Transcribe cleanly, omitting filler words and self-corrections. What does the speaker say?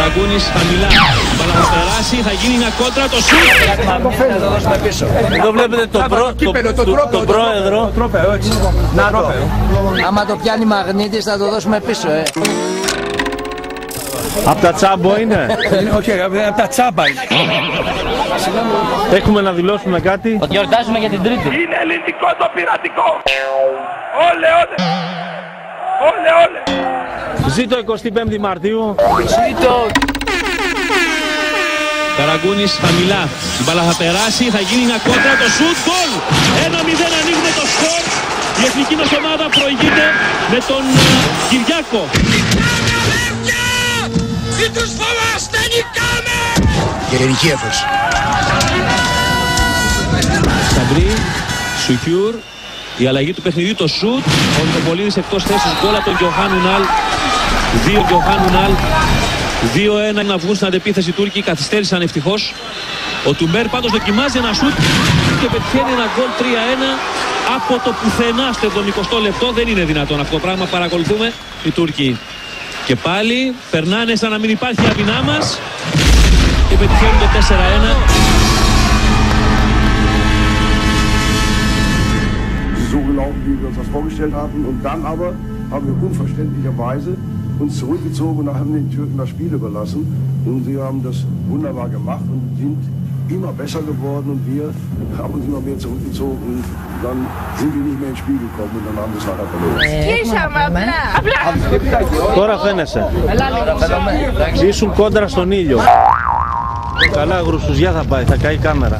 Καραγκούνης χαμηλά. Μπαλά θα περάσει, θα γίνει μια κόντρα, το σουτ. Θα το δώσουμε πίσω. Εδώ βλέπετε τον πρόεδρο. Άμα το πιάνει Μαγνήτης θα το δώσουμε πίσω. Απ' τα τσάμπο είναι. Όχι, απ' τα τσάμπα είναι. Έχουμε να δηλώσουμε κάτι. Γιορτάζουμε για την Τρίτη. Είναι ελληνικό το πειρατικό. Όλε, όλε. Όλε, όλε. Ζήτω 25η Μαρτίου. Ζήτω. Καραγκούνης χαμηλά. Η μπάλα θα περάσει, θα γίνει μια κόντρα, το σουτ, γκολ. 1-0 ανοίγουμε το σκορ. Η εθνική μας ομάδα προηγείται με τον Κυριάκο. Ή τους φοβάστε, νικάμε! Γερενικίεφος. Σαμπρί, Σουκιούρ, η αλλαγή του παιχνιδιού, το σουτ. Ο Νικοπολίδης εκτός θέσης, γκολ από τον Γιωχάνου Νάλ. 2 Γιωχάνου Νάλ. 2-1 να βγουν στην αντεπίθεση οι Τούρκοι, καθυστέρησαν ευτυχώς. Ο Τουμπέρ πάντως δοκιμάζει ένα σουτ και πετυχαίνει ένα γκολ 3-1 από το πουθενά στο 70ο λεπτό. Δεν είναι δυνατόν αυτό το πράγμα, παρακολουθούμε οι Τούρκοι. Και πάλι περνάνε σαν να μην υπάρχει άμυνά μας και πετυχαίνουν το 4-1. So gelaufen, wie wir uns das vorgestellt hatten. Und dann aber haben wir unverständlicherweise uns zurückgezogen und haben den Türken das Spiel überlassen. Und sie haben das wunderbar gemacht und sind immer besser geworden. Und wir haben uns immer mehr zurückgezogen. Und dann sind wir nicht mehr ins Spiel gekommen und dann haben wir es leider verloren. Τώρα φαίνεσαι. Ήσουν κόντρα στον ήλιο. Καλά γρουσουζιά θα πάει, θα καεί η κάμερα.